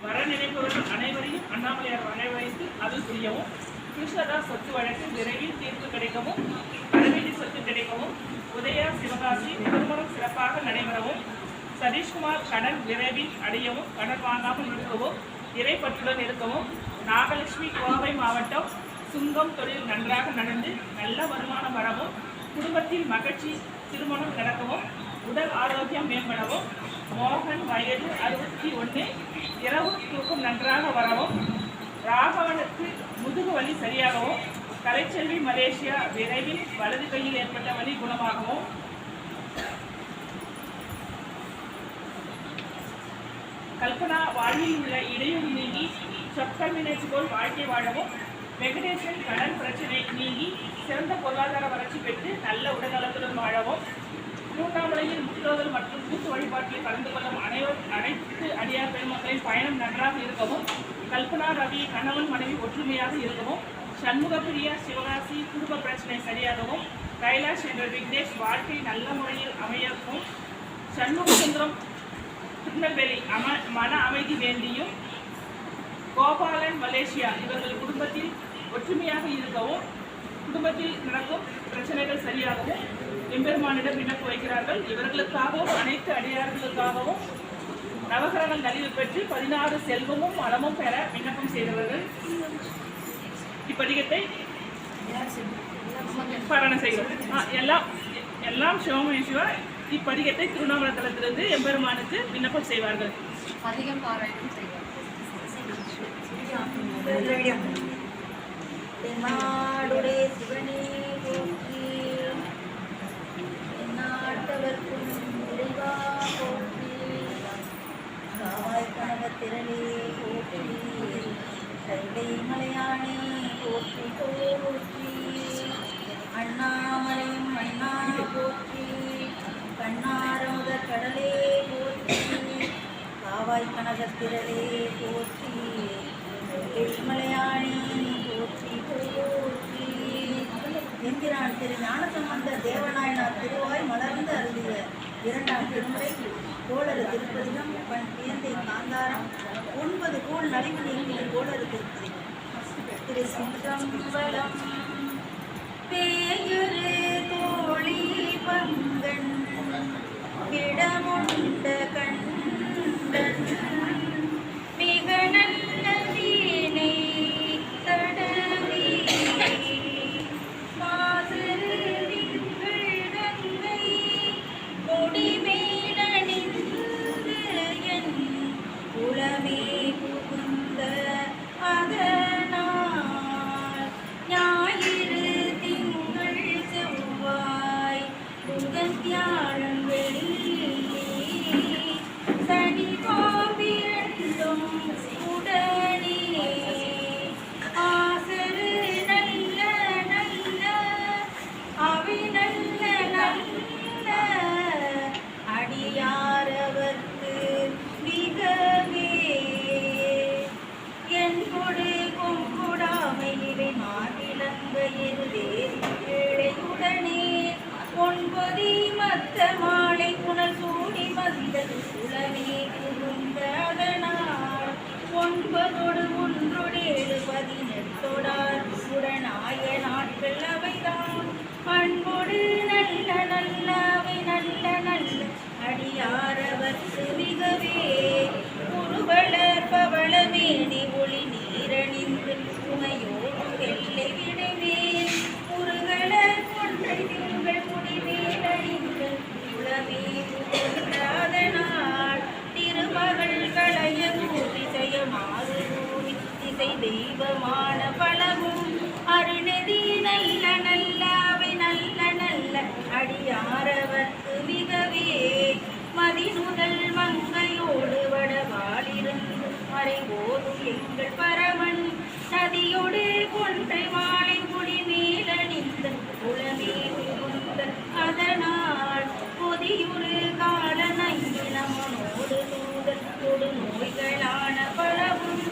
வர நினைப்பவர்கள் அனைவரையும் அண்ணாமலையார் வரவழைத்து அருள் புரியவும், கிருஷ்ணதாஸ் சொத்து வழக்கு விரைவில் தீர்ப்பு கிடைக்கவும், வரவேண்டி சொத்து கிடைக்கவும், உதயா சிவகாசி திருமணம் சிறப்பாக நடைபெறவும், சதீஷ்குமார் கடன் விரைவில் அடையவும், கடன் வாங்காமல் இருக்கவும், இறைப்பற்றுடன் இருக்கவும், நாகலட்சுமி கோவை மாவட்டம் சுங்கம் தொழில் நன்றாக நடந்து நல்ல வருமானம் வரவும், குடும்பத்தில் மகிழ்ச்சி திருமணம் நடக்கவும், உடல் ஆரோக்கியம் மேம்படவும், மோகன் வயது 61 இரவு தூக்கம் நன்றாக வரவும், ராகவனுக்கு முதுகு வலி சரியாகவும், கலைச்செல்வி மலேசியா விரைவில் வலது கையில் ஏற்பட்ட வலி குணமாகவும், கல்பனா வாழ்வில் உள்ள இடையூறு நீங்கி சொற்கள் நினைச்சு போல் வாழ்க்கை வாழவும், வெங்கடேசன் கடன் பிரச்சனை நீங்கி சிறந்த பொருளாதார வளர்ச்சி பெற்று நல்ல உடல்நலத்துடன் வாழவும், திருவண்ணாமலையில் முற்றோதல் மற்றும் கூட்டு வழிபாட்டில் கலந்து கொள்ளும் அனைத்து அடியார் பெருமக்களின் பயணம் நன்றாக இருக்கவும், கல்பனா ரவி கணவன் மனைவி ஒற்றுமையாக இருக்கவும், சண்முகப்பிரியா சிவகாசி குடும்ப பிரச்சனை சரியாகவும், கைலாஷ் என்ற விக்னேஷ் வாழ்க்கை நல்ல முறையில் அமையவும், சண்முகசுந்தரம் திருநெல்வேலி மன அமைதி வேண்டியும், கோபாலன் மலேசியா இவர்கள் குடும்பத்தில் ஒற்றுமையாக இருக்கவும், குடும்பத்தில் நடக்கும் பிரச்சனைகள் சரியாகவும் எம்பெருமானிடம் விண்ணப்பம் வைக்கிறார்கள். இவர்களுக்காகவும் அனைத்து அடியார்களுக்காகவும் நவகிரகங்கள் நலிவு பெற்று 16 செல்வமும் வளமும் பெற விண்ணப்பம் செய்தவர்கள் இப்பதிகத்தை பாராயணம் செய்கிறோம். எல்லாம் சிவமேஸ்வா இப்பதிகத்தை திருவண்ணாமலை தலத்திலிருந்து எம்பெருமானுக்கு விண்ணப்பம் செய்வார்கள். அதிகம் பாராயணம் செய்வார்கள். தென்னாடுடைய சிவனே போற்றி, தென்னாட்டவர்க்கும் இறைவா போற்றி, காவாய் கனகத்திரளே போற்றி, கைலை மலையானே போற்றி போற்றி, அண்ணாமலையும் அண்ணா போற்றி, கண்ணாரமுத கடலே போற்றி, காவாய் கனகத்திரளே போற்றி, மலையாணி போற்றி போற்றி. என்கிறான் திரு ஞானசம்பந்த தேவநாயனார் திருவாய் மலர்ந்து அருளிய 2ஆம் திருமுறை கோளறு திருப்பதிகம் பண் பியந்தை காந்தாரம் 9 கோள் நலிவு நீங்கிய கோளறு திருப்பதிகம். திரு சிங்கம்பலம் பேயுரு தோழி பங்கன் விடமுண்ட கண்டன் மிக நல்ல வீணை தடவி மாசரு திங்கள் கங்கை முடிமேலணிந்து என் உளமே புகுந்த அதனால் ஞாயிறு திங்கள் செவ்வாய் புதன் வியாழன் வெள்ளி சனி பாம்பிரண்டும் உடனே ஆசரு நல்ல நல்ல அவை நல்ல நல்ல அடியாரவர்க்கு மிகவே என் கொடு கொங்குடாமை இவை மாநிலங்க ஏழையுடனே 9 மத்த மாலை புனல் சூடி வந்த உளமே புகுந்த அதனால் 9 1 18 உடனாய நாட்கள் அவைதான் அன்போடு நல்ல நல்ல அவை நல்ல நல்ல அடியாரவர்க்கு மிகவே உருவளர் பவளமேனி ஒளி நீரணிந்து உமையோடும் வெள்ளை விடைமேல் உருகளர் கொன்றை திங்கள் முடிமேலணிந்து உளமே புகுந்ததனால் திருமகள் களைய திசைய மாறு திசை தெய்வமான பலவும் அருணதி நல்ல நல்ல அவை நல்ல நல்ல அடியாரவர்க்கு மிகவே மதிநுதல் மங்கையோடு வடவாளிருந்து மறைவோதும் எங்கள் பரமன் நதியோடு கொன்றை மாலை முடி மேலணிந்த உளமே புகுந்த அதனால் பொதியுறு கால நங்கினமனோடு தூதல் தொடு நோய்களான பலவும்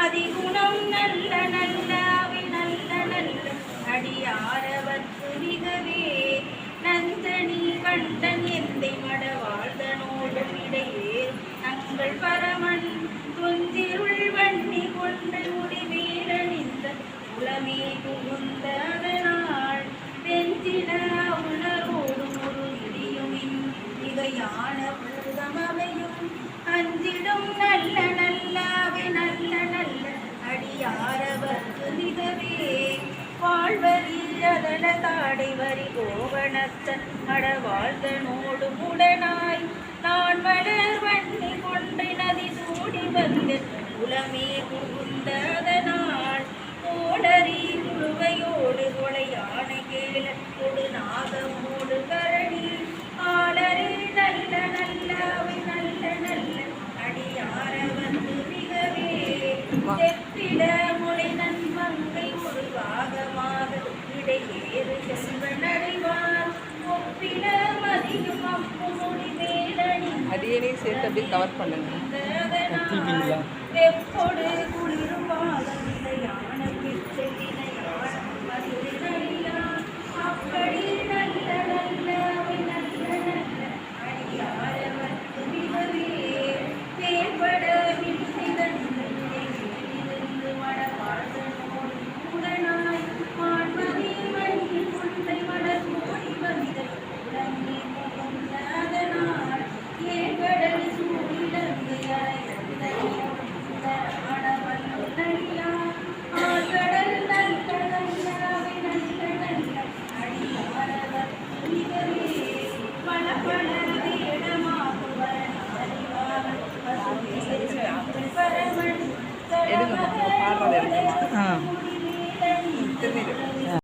அதிகுணம் நல்ல நல்ல அவை நல்ல நல்ல அடியாரவர்க்கு மிகவே நந்தனி கண்டன் எந்தை மடவாழ்தனோடு இடையே தங்கள் பரமன் தொந்திரு அடவாழ்தனோடு உடனாய் நான் மலர் வண்ணி கொன்றை நதி சூடி வந்தேன் உலமே புகுந்ததனால் ஓடரி குழுவையோடு கொலையான கேளோடு நாகமோடு கரணி ஆளரே நல்ல நல்லவை நல்ல நல்ல அடியார வந்து மிகவே தெப்பிட முளை நன்மங்கை ஒரு பாகமாக இடையேறு செல்வன் அடைவார் ஒப்பில மதியும் அப்பு முடி வேலணி அடியனே சேர்த்து அப்படியே கவர் பண்ணுங்க. வெப்பொடு குளிரும் பாதம் நிலையான பிச்சையினையான மதுரையா அப்படி நல்ல நல்லவை நல்ல நல்ல அடியார வந்து மிகவே தேர்பட விழிசை தந்து மடவாழ்தனோடு உடனாய் மாண்பதி மணி குன்றை மலர் கோடி வந்தல் உடனே புகுந்ததனால் ஏகடல் சூழிலங்கை எடுங்கம்மா, பாடுறது எடுங்கம்மா. திரும்பிடு.